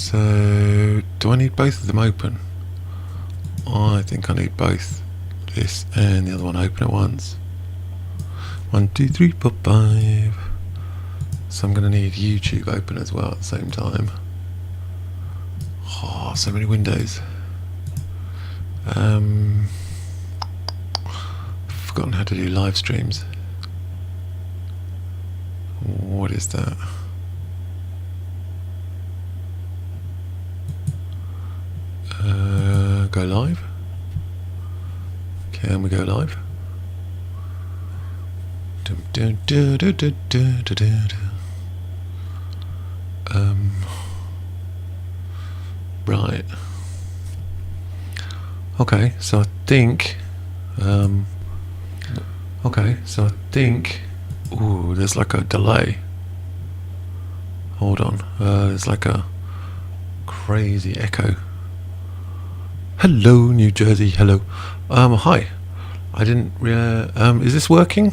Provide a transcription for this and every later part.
So, do I need both of them open? I think I need both this and the other one open at once. 1, 2, 3, 4, 5. So I'm going to need YouTube open as well at the same time. Oh, so many windows. I've forgotten how to do live streams. What is that? Go live. Can we go live? Right. Okay, so I think. Ooh, there's like a delay. Hold on. There's like a crazy echo. Hello, New Jersey. Hello. Hi. I didn't. Is this working?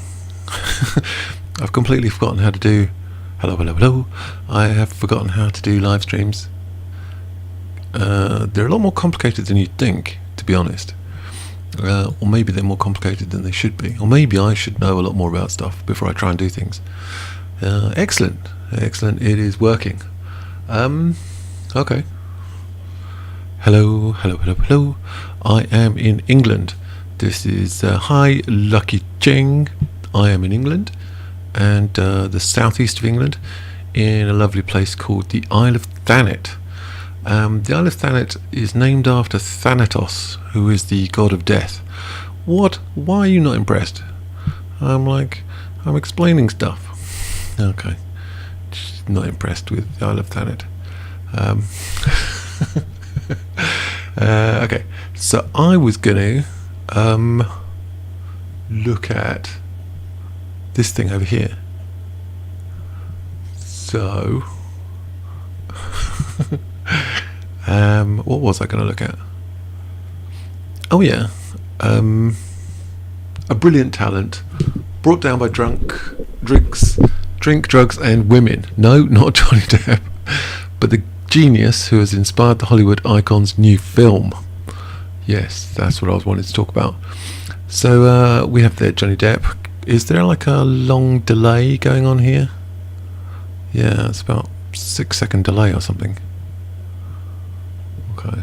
I've completely forgotten how to do. Hello. I have forgotten how to do live streams. They're a lot more complicated than you'd think, to be honest. Or maybe they're more complicated than they should be. Or maybe I should know a lot more about stuff before I try and do things. Excellent. It is working. Okay. Hello. I am in England. This is hi, Lucky Ching. I am in England, and the southeast of England, in a lovely place called the Isle of Thanet. The Isle of Thanet is named after Thanatos, who is the god of death. What? Why are you not impressed? I'm explaining stuff. Okay. Just not impressed with the Isle of Thanet. Okay. So I was going to look at this thing over here. So... what was I going to look at? Oh yeah, a brilliant talent brought down by drink, drugs and women. No, not Johnny Depp, but the genius who has inspired the Hollywood icon's new film. Yes, that's what I was wanting to talk about. So we have there Johnny Depp. Is there like a long delay going on here? Yeah, it's about 6-second delay or something. Okay.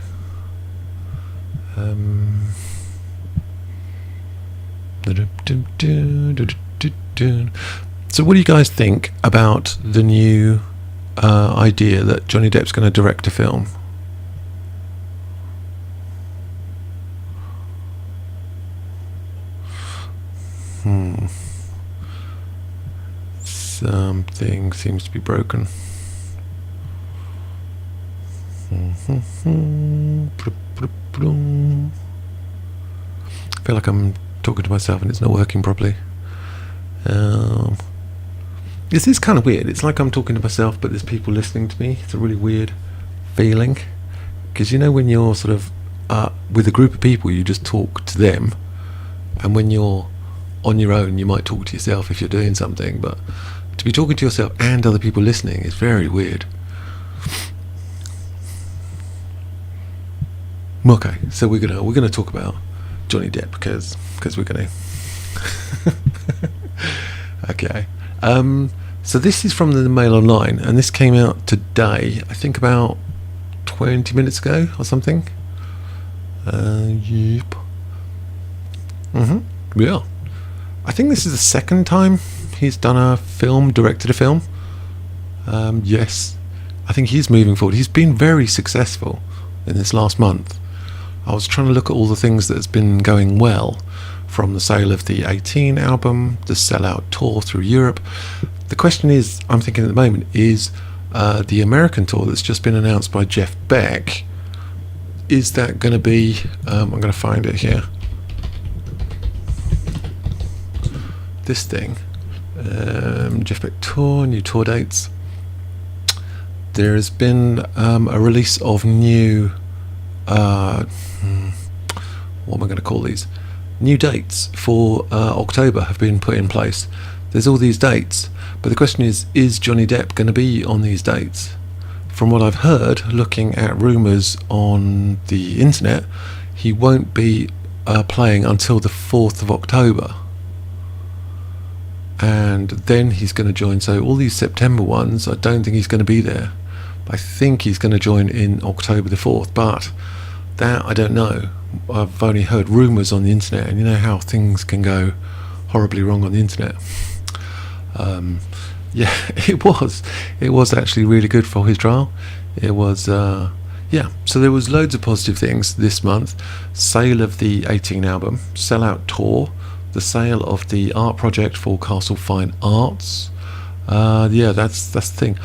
So what do you guys think about the new idea that Johnny Depp's going to direct a film? Something seems to be broken. I feel like I'm talking to myself and it's not working properly. This is kind of weird. It's like I'm talking to myself but there's people listening to me. It's a really weird feeling, because you know when you're sort of with a group of people, you just talk to them, and when you're on your own you might talk to yourself if you're doing something, but to be talking to yourself and other people listening is very weird. Okay, so we're gonna talk about Johnny Depp because we're gonna. Okay, so this is from the Mail Online, and this came out today. I think about 20 minutes ago or something. Yep. Yeah. I think this is the second time he's done a film, directed a film. Yes, I think he's moving forward. He's been very successful in this last month. I was trying to look at all the things that's been going well, from the sale of the 18 album, the sellout tour through Europe. The question is, I'm thinking at the moment, is the American tour that's just been announced by Jeff Beck, is that going to be, I'm going to find it here, this thing, Jeff Beck tour, new tour dates. There has been a release of new what am I going to call these? New dates for October have been put in place. There's all these dates, but the question is Johnny Depp going to be on these dates? from what I've heard, looking at rumours on the internet, he won't be playing until the 4th of October. And then he's going to join. So all these September ones, I don't think he's going to be there. I think he's going to join in October the 4th, but that I don't know. I've only heard rumours on the internet, and you know how things can go horribly wrong on the internet. Yeah, it was actually really good for his trial. It was yeah, so there was loads of positive things this month. Sale of the 18 album, sellout tour, the sale of the art project for Castle Fine Arts. Yeah, that's the thing.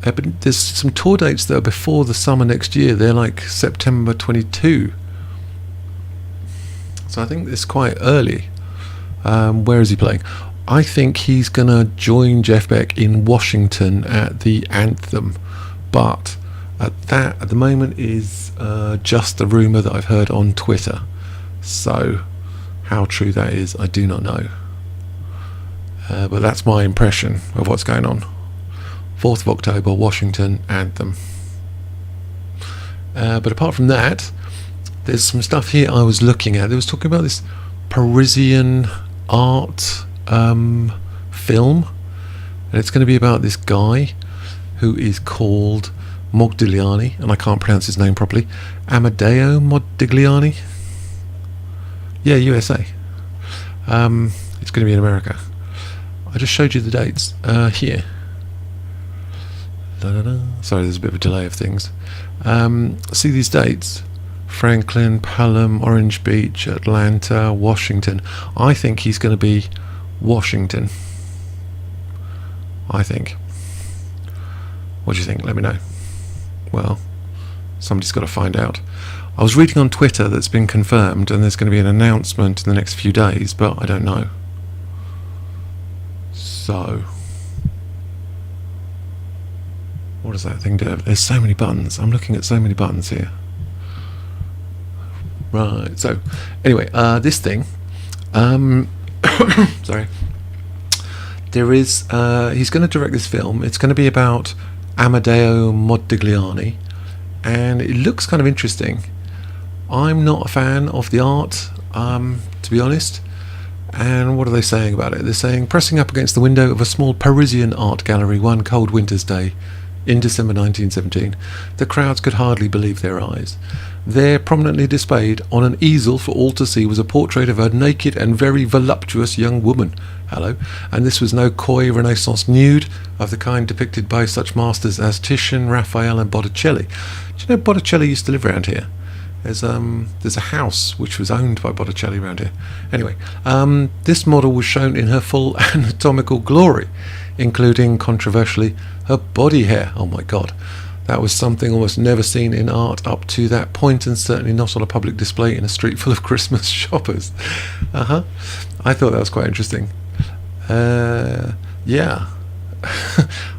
But there's some tour dates that are before the summer next year. They're like September 22. So I think it's quite early. Where is he playing? I think he's going to join Jeff Beck in Washington at the Anthem. But at the moment is just a rumour that I've heard on Twitter. So how true that is, I do not know. But that's my impression of what's going on. 4th of October, Washington, Anthem. But apart from that, there's some stuff here I was looking at. They was talking about this Parisian art film, and it's going to be about this guy who is called Modigliani, and I can't pronounce his name properly. Amadeo Modigliani. Yeah, USA. It's going to be in America. I just showed you the dates here. Sorry, there's a bit of a delay of things. See these dates? Franklin, Pelham, Orange Beach, Atlanta, Washington. I think he's going to be Washington. I think. What do you think? Let me know. Well, somebody's got to find out. I was reading on Twitter that's been confirmed, and there's going to be an announcement in the next few days, but I don't know. So, what does that thing do? There's so many buttons. I'm looking at so many buttons here. Right, so anyway, this thing, sorry, there is, he's going to direct this film. It's going to be about Amadeo Modigliani, and it looks kind of interesting. I'm not a fan of the art, to be honest. And what are they saying about it? They're saying, pressing up against the window of a small Parisian art gallery one cold winter's day in December 1917, the crowds could hardly believe their eyes. There, prominently displayed on an easel for all to see, was a portrait of a naked and very voluptuous young woman. Hello. And this was no coy Renaissance nude of the kind depicted by such masters as Titian, Raphael and Botticelli. Do you know Botticelli used to live around here? There's a house which was owned by Botticelli around here. Anyway, this model was shown in her full anatomical glory, including, controversially, her body hair. Oh my God. That was something almost never seen in art up to that point, and certainly not on a public display in a street full of Christmas shoppers. I thought that was quite interesting. Yeah.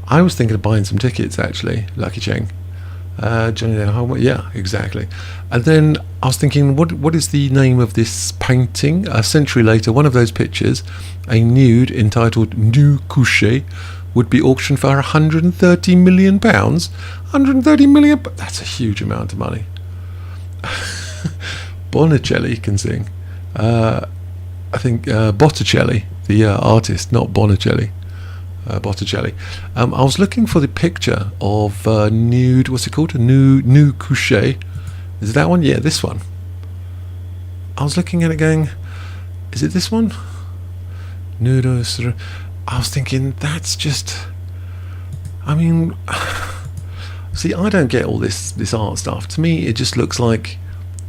I was thinking of buying some tickets, actually, Lucky Cheng. Johnny Depp, yeah, exactly. And then I was thinking, what is the name of this painting? A century later, one of those pictures, a nude entitled Nu Couché, would be auctioned for £130 million. 130 million? That's a huge amount of money. Bonicelli can sing. I think Botticelli, the artist, not Bonicelli. Botticelli. I was looking for the picture of nude. What's it called? Nu Couché. Is it that one? Yeah, this one. I was looking at it, going, is it this one? Nude. I was thinking, that's just. I mean, see, I don't get all this art stuff. To me, it just looks like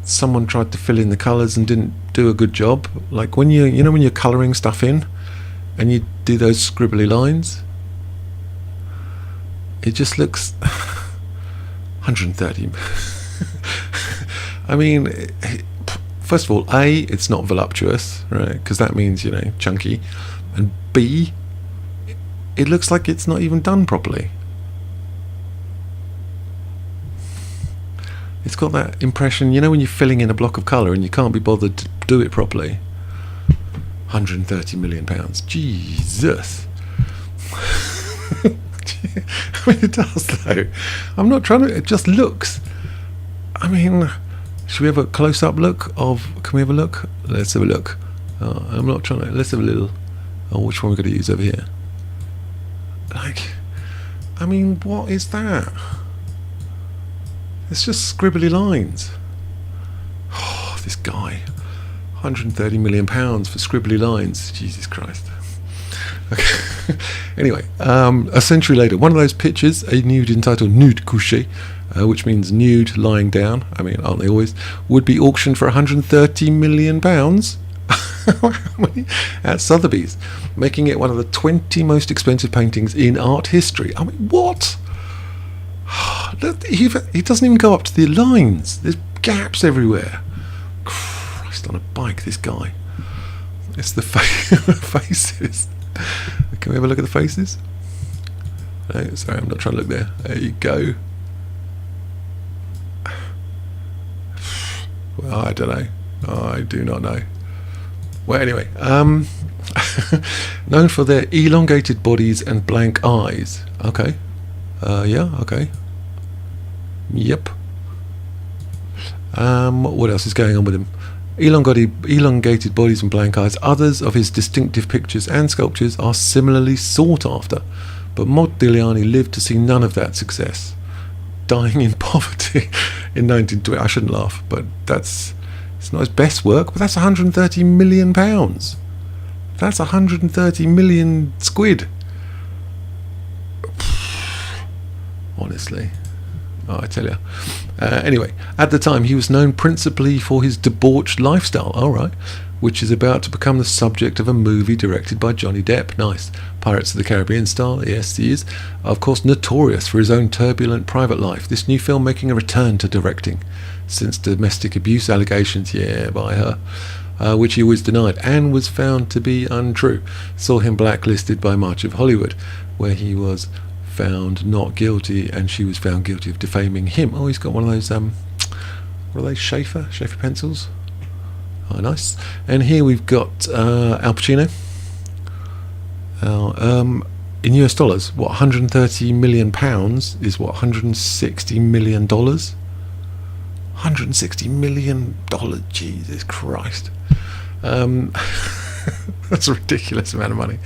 someone tried to fill in the colours and didn't do a good job. Like when you know when you're colouring stuff in, and you do those scribbly lines, it just looks 130. I mean, first of all, A, it's not voluptuous, right? Because that means, chunky. And B, it looks like it's not even done properly. It's got that impression, when you're filling in a block of colour and you can't be bothered to do it properly. £130 million. Jesus. I mean, it does though. I'm not trying to. It just looks. I mean, should we have a close-up look of? Can we have a look? Let's have a look. I'm not trying to. Let's have a little. Oh, which one we're going to use over here? Like, I mean, what is that? It's just scribbly lines. Oh, this guy. £130 million for scribbly lines. Jesus Christ. Okay. Anyway, a century later, one of those pictures, a nude entitled Nude Couché, which means nude lying down, I mean, aren't they always, would be auctioned for £130 million at Sotheby's, making it one of the 20 most expensive paintings in art history. I mean, what? He doesn't even go up to the lines. There's gaps everywhere. Christ on a bike, this guy. It's the faces. Can we have a look at the faces? No, sorry, I'm not trying to look there. There you go. Well, I don't know. I do not know. Well, anyway, known for their elongated bodies and blank eyes. Okay. Yeah, okay. Yep. What else is going on with him? Elongated bodies and blank eyes. Others of his distinctive pictures and sculptures are similarly sought after, but Modigliani lived to see none of that success, dying in poverty in 1920. I shouldn't laugh, but it's not his best work, but that's £130 million. That's 130 million squid. Honestly. Oh, I tell you. Anyway, at the time he was known principally for his debauched lifestyle, alright, which is about to become the subject of a movie directed by Johnny Depp. Nice. Pirates of the Caribbean style, yes he is. Of course notorious for his own turbulent private life. This new film making a return to directing, since domestic abuse allegations, by her, which he always denied, and was found to be untrue, saw him blacklisted by much of Hollywood, where he was found not guilty and she was found guilty of defaming him. Oh, he's got one of those what are they, Schaefer pencils. Oh, nice. And here we've got Al Pacino. In US dollars, what, 130 million pounds is what, 160 million dollars? 160 million dollars, Jesus Christ. That's a ridiculous amount of money.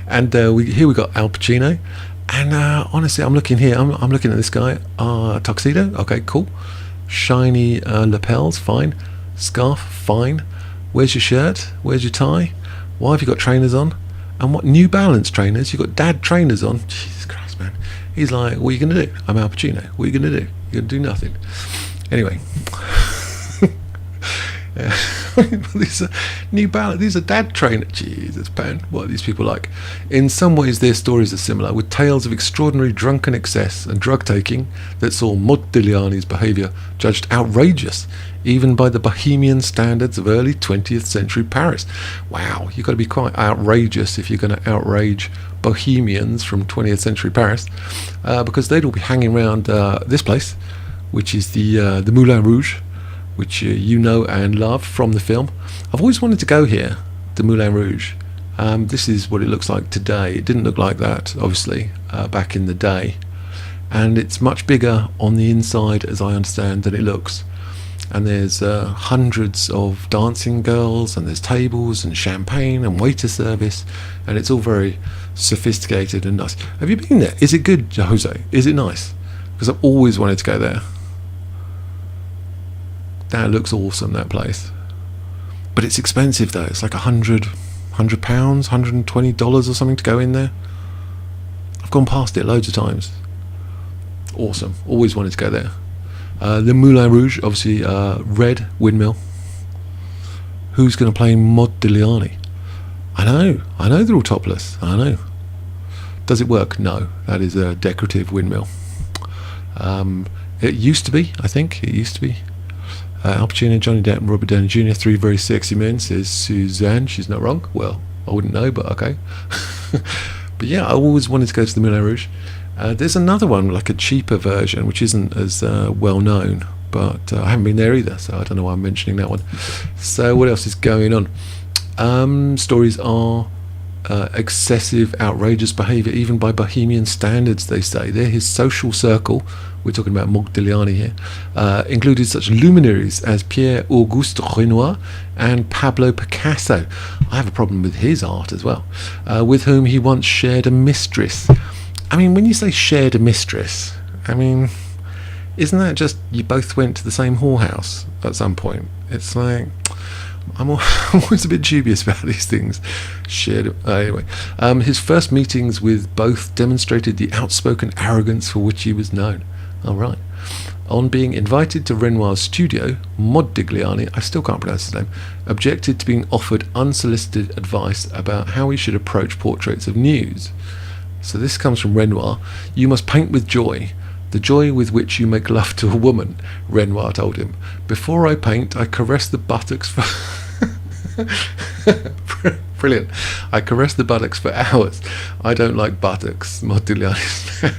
And here we got Al Pacino. And honestly, I'm looking here. I'm looking at this guy. Tuxedo, okay, cool. Shiny lapels, fine. Scarf, fine. Where's your shirt? Where's your tie? Why have you got trainers on? And what, New Balance trainers? You got dad trainers on? Jesus Christ, man. He's like, what are you gonna do? I'm Al Pacino. What are you gonna do? You're gonna do nothing. Anyway. These are New Balance. These are dad trainers. Jesus, man, what are these people like? In some ways, their stories are similar, with tales of extraordinary drunken excess and drug taking that saw Modigliani's behaviour judged outrageous, even by the bohemian standards of early 20th century Paris. Wow, you've got to be quite outrageous if you're going to outrage bohemians from 20th century Paris, because they'd all be hanging around this place, which is the Moulin Rouge, which you know and love from the film. I've always wanted to go here, the Moulin Rouge. This is what it looks like today. It didn't look like that, obviously, back in the day. And it's much bigger on the inside, as I understand, than it looks. And there's hundreds of dancing girls, and there's tables and champagne and waiter service, and it's all very sophisticated and nice. Have you been there? Is it good, Jose? Is it nice? Because I've always wanted to go there. That looks awesome, that place. But it's expensive though. It's like £100, $120 or something to go in there. I've gone past it loads of times. Awesome. Always wanted to go there. The Moulin Rouge, obviously, red windmill. Who's going to play Modigliani? I know they're all topless. I know. Does it work? No. That is a decorative windmill. It used to be, I think. It used to be. Al Pacino, Johnny Depp and Robert Downey Jr., three very sexy men, says Suzanne. She's not wrong. Well, I wouldn't know, but okay. But yeah, I always wanted to go to the Moulin Rouge. There's another one, like a cheaper version, which isn't as well known, but I haven't been there either, so I don't know why I'm mentioning that one. So what else is going on? Stories are excessive, outrageous behaviour, even by Bohemian standards, they say. They're his social circle. We're talking about Modigliani here. Included such luminaries as Pierre-Auguste Renoir and Pablo Picasso. I have a problem with his art as well. With whom he once shared a mistress. I mean, when you say shared a mistress, I mean, isn't that just you both went to the same whorehouse at some point? It's like, I'm always a bit dubious about these things. Anyway, his first meetings with both demonstrated the outspoken arrogance for which he was known. All right. On being invited to Renoir's studio, Modigliani, I still can't pronounce his name, objected to being offered unsolicited advice about how he should approach portraits of nudes. So this comes from Renoir. You must paint with joy. The joy with which you make love to a woman, Renoir told him. Before I paint, I caress the buttocks for... Brilliant. I caress the buttocks for hours. I don't like buttocks, Modigliani said.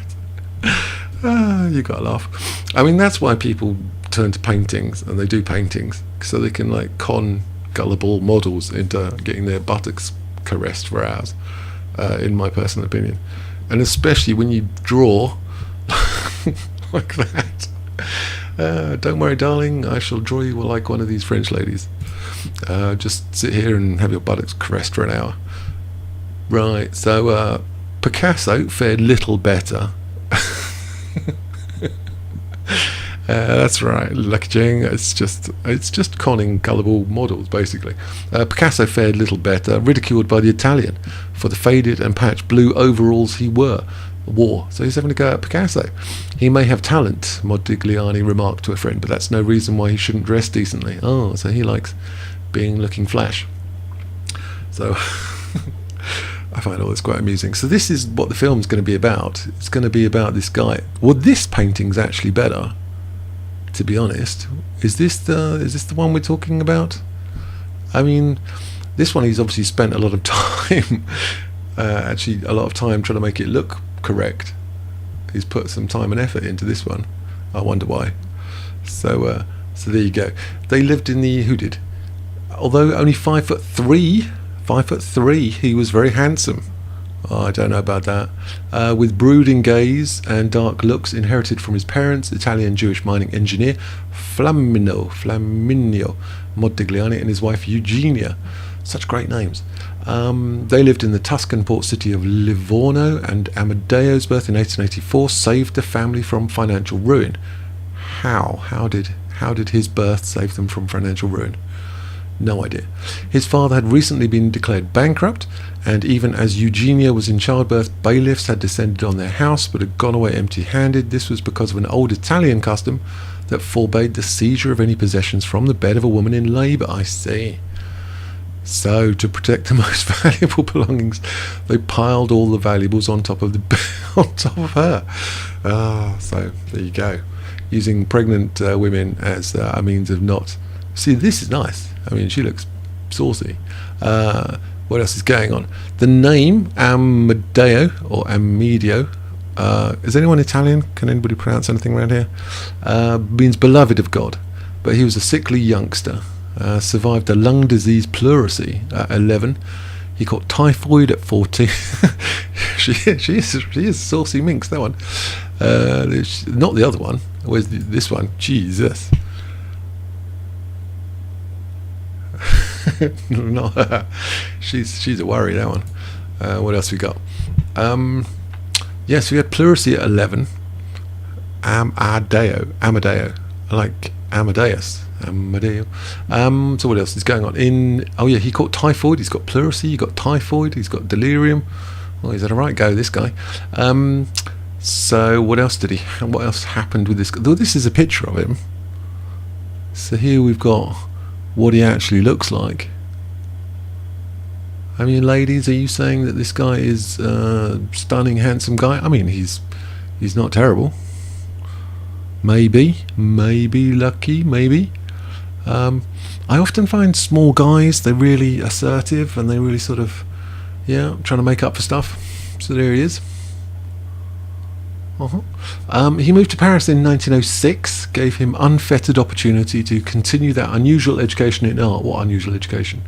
You gotta laugh. I mean, that's why people turn to paintings, and they do paintings, so they can like con gullible models into getting their buttocks caressed for hours, in my personal opinion. And especially when you draw like that. Don't worry, darling, I shall draw you like one of these French ladies. Just sit here and have your buttocks caressed for an hour. Right, so Picasso fared little better. That's right, Lucky Jing. It's just conning gullible models, basically. Picasso fared little better, ridiculed by the Italian for the faded and patched blue overalls he wore. So he's having to go at Picasso. He may have talent, Modigliani remarked to a friend, but that's no reason why he shouldn't dress decently. Oh, so he likes looking flash. So I find all this quite amusing. So this is what the film's going to be about. It's going to be about this guy. Well, this painting's actually better, to be honest. Is this the one we're talking about? I mean, this one he's obviously spent a lot of time, actually a lot of time trying to make it look correct. He's put some time and effort into this one. I wonder why. So there you go. They lived in the who did? Although only 5'3", he was very handsome. Oh, I don't know about that. With brooding gaze and dark looks inherited from his parents, Italian Jewish mining engineer Flaminio Modigliani and his wife Eugenia. Such great names. They lived in the Tuscan port city of Livorno, and Amadeo's birth in 1884 saved the family from financial ruin. How did his birth save them from financial ruin? No idea. His father had recently been declared bankrupt, and even as Eugenia was in childbirth, bailiffs had descended on their house but had gone away empty-handed. This was because of an old Italian custom that forbade the seizure of any possessions from the bed of a woman in labour. I see. So, to protect the most valuable belongings, they piled all the valuables on top of on top of her. So there you go. Using pregnant women as a means of not. See, this is nice. I mean, she looks saucy. What else is going on? The name Amedeo or Amedeo. Is anyone Italian? Can anybody pronounce anything around here? Means beloved of God. But he was a sickly youngster. Survived a lung disease pleurisy at 11. He caught typhoid at 14. she is saucy minx, that one. Not the other one. Where's this one? Jesus. Not her. She's a worry, that one. What else we got? Yes, we had pleurisy at 11. Amadeo. I like Amadeus. Amadeo. So what else is going on? He caught typhoid. He's got pleurisy. He got typhoid. He's got delirium. Well, he's had a right go, this guy. So what else what else happened with this guy? This is a picture of him. So here we've got what he actually looks like. I mean, ladies, are you saying that this guy is a stunning, handsome guy? I mean, he's not terrible. Maybe lucky, maybe. I often find small guys, they're really assertive and they really sort of, trying to make up for stuff. So there he is. He moved to Paris in 1906, gave him unfettered opportunity to continue that unusual education in art. What unusual education?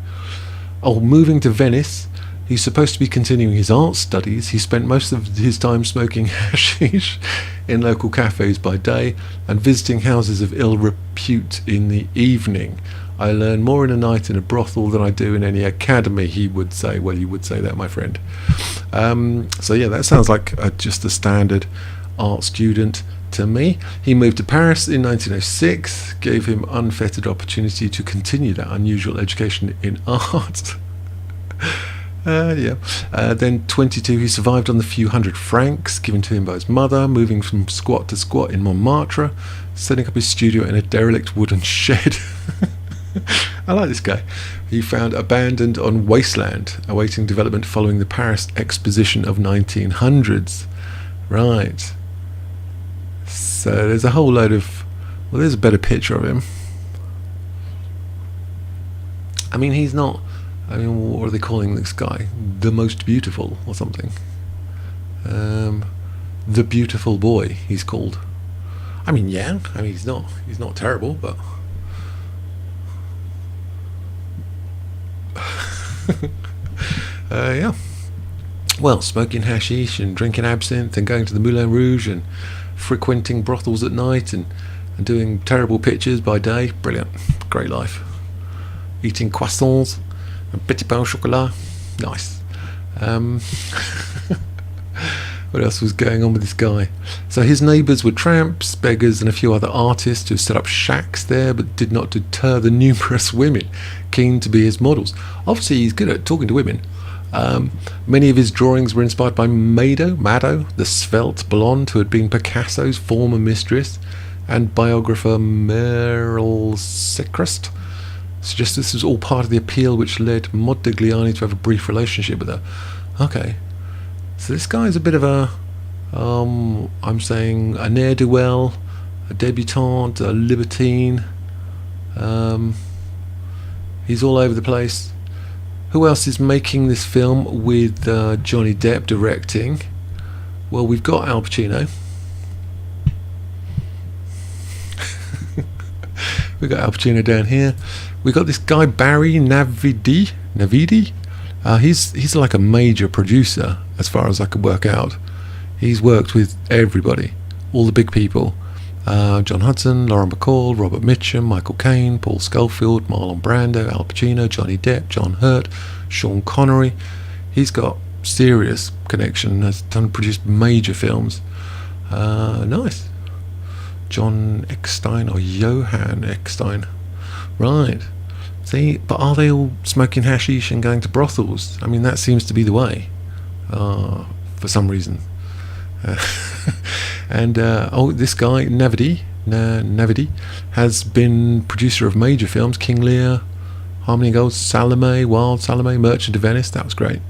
Moving to Venice, He's supposed to be continuing his art studies. He spent most of his time smoking hashish in local cafes by day and visiting houses of ill repute in the evening. I learn more in a night in a brothel than I do in any academy, he would say. Well, you would say that, my friend. So yeah, that sounds like just a standard art student to me. He moved to Paris in 1906, gave him unfettered opportunity to continue that unusual education in art. Then 22, he survived on the few hundred francs given to him by his mother, moving from squat to squat in Montmartre, setting up his studio in a derelict wooden shed. I like this guy. He found abandoned on wasteland, awaiting development following the Paris Exposition of 1900s. Right. So there's a whole load of... Well, there's a better picture of him. I mean, he's not... I mean, what are they calling this guy? The most beautiful or something? The beautiful boy, he's called. I mean, yeah. I mean, he's not terrible, but... yeah. Well, smoking hashish and drinking absinthe and going to the Moulin Rouge and frequenting brothels at night and doing terrible pictures by day. Brilliant. Great life. Eating croissants and petit pain au chocolat. Nice. What else was going on with this guy? So his neighbours were tramps, beggars and a few other artists who set up shacks there, but did not deter the numerous women keen to be his models. Obviously he's good at talking to women. Many of his drawings were inspired by Mado, the svelte blonde who had been Picasso's former mistress, and biographer Meryl Secrest suggests this was all part of the appeal which led Modigliani to have a brief relationship with her. Okay. So this guy's a bit of a, I'm saying a ne'er-do-well, a debutante, a libertine. He's all over the place. Who else is making this film with Johnny Depp directing? Well, we've got Al Pacino. We've got Al Pacino down here. We've got this guy Barry Navidi. He's like a major producer as far as I could work out. He's worked with everybody, all the big people. John Hudson, Lauren Bacall, Robert Mitchum, Michael Caine, Paul Scofield, Marlon Brando, Al Pacino, Johnny Depp, John Hurt, Sean Connery. He's got serious connection, has produced major films. Nice. John Eckstein or Johan Eckstein. Right. See, but are they all smoking hashish and going to brothels? I mean, that seems to be the way, for some reason. And this guy Navidi has been producer of major films: King Lear, Harmony and Gold, Salome, Wild Salome, Merchant of Venice. That was great.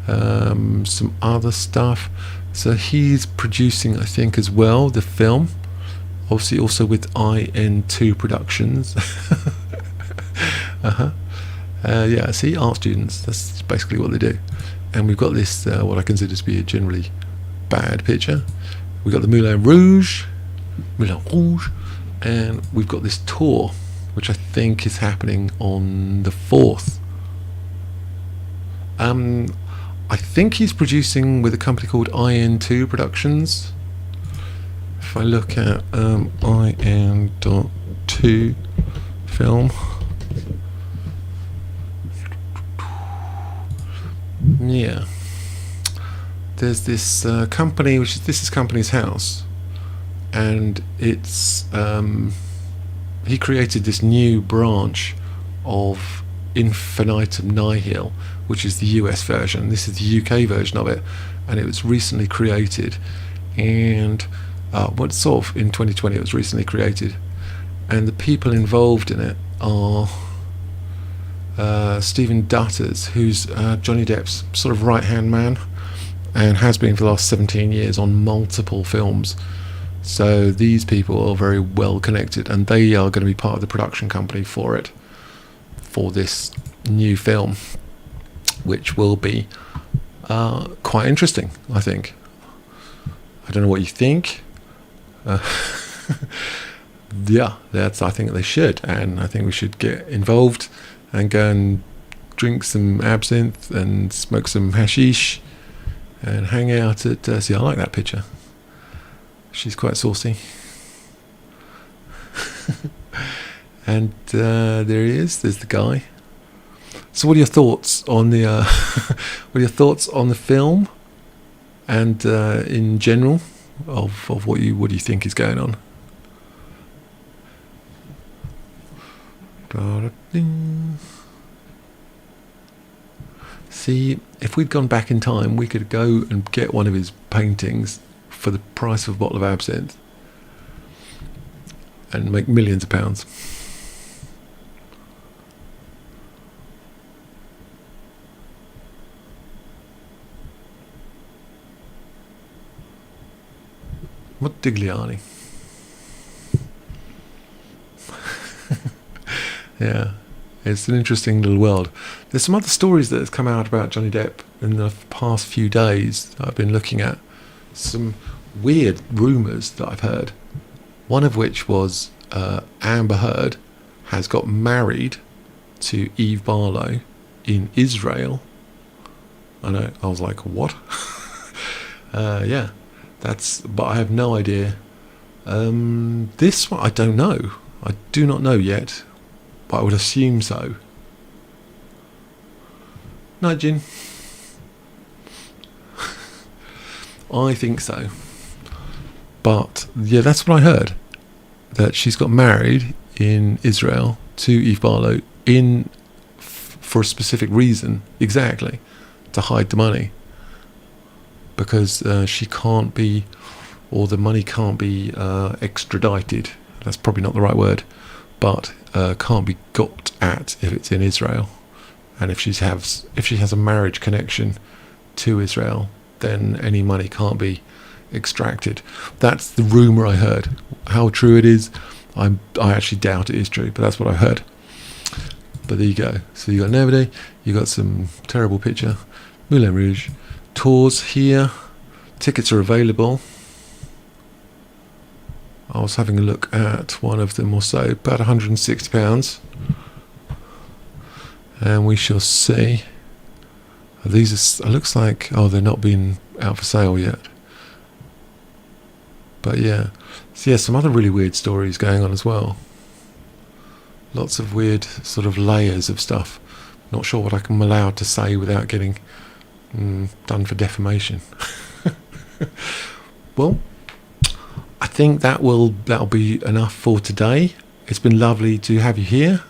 Some other stuff. So he's producing, I think, as well the film. Obviously, also with IN2 Productions. Yeah, see, art students, that's basically what they do. And we've got this, what I consider to be a generally bad picture. We've got the Moulin Rouge, and we've got this tour, which I think is happening on the 4th. I think he's producing with a company called IN2 Productions. If I look at IN.2 film, yeah, there's this company, this is company's house, and it's he created this new branch of Infinitum Nihil, which is the US version. This is the UK version of it, and it was recently created, and sort of in 2020 it was recently created, and the people involved in it are Stephen Dutters, who's Johnny Depp's sort of right-hand man, and has been for the last 17 years on multiple films. So these people are very well connected, and they are going to be part of the production company for it, for this new film, which will be quite interesting, I think. I don't know what you think. Yeah, I think they should, and I think we should get involved and go and drink some absinthe and smoke some hashish and hang out at... see, I like that picture. She's quite saucy. And there he is. There's the guy. So, what are your thoughts on the? What are your thoughts on the film, and in general, of what do you think is going on? See, if we'd gone back in time, we could go and get one of his paintings for the price of a bottle of absinthe and make millions of pounds. Modigliani. Yeah, it's an interesting little world. There's some other stories that have come out about Johnny Depp in the past few days that I've been looking at. Some weird rumours that I've heard. One of which was Amber Heard has got married to Eve Barlow in Israel. I know, I was like, what? Yeah, but I have no idea. This one, I don't know. I do not know yet, but I would assume so. Nudging. I think so. But yeah, that's what I heard. That she's got married in Israel to Eve Barlow for a specific reason, exactly, to hide the money. Because she can't be, or the money can't be extradited. That's probably not the right word, but can't be got at if it's in Israel. And if she has a marriage connection to Israel, then any money can't be extracted. That's the rumor I heard. How true it is, I actually doubt it is true, but that's what I heard. But there you go. So you got Nevada, you got some terrible picture, Moulin Rouge, tours here, tickets are available. I was having a look at one of them or so, about £160, and we shall see. These are, looks like, they're not been out for sale yet. But yeah, so yeah, some other really weird stories going on as well. Lots of weird sort of layers of stuff. Not sure what I'm allowed to say without getting done for defamation. Well, I think that'll be enough for today. It's been lovely to have you here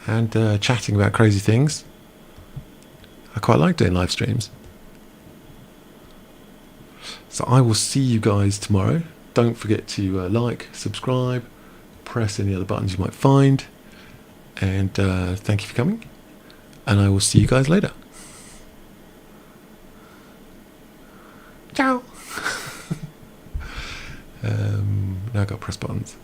and chatting about crazy things. I quite like doing live streams. So I will see you guys tomorrow. Don't forget to like, subscribe, press any other buttons you might find. And thank you for coming. And I will see you guys later. Ciao. Now I've got to press buttons.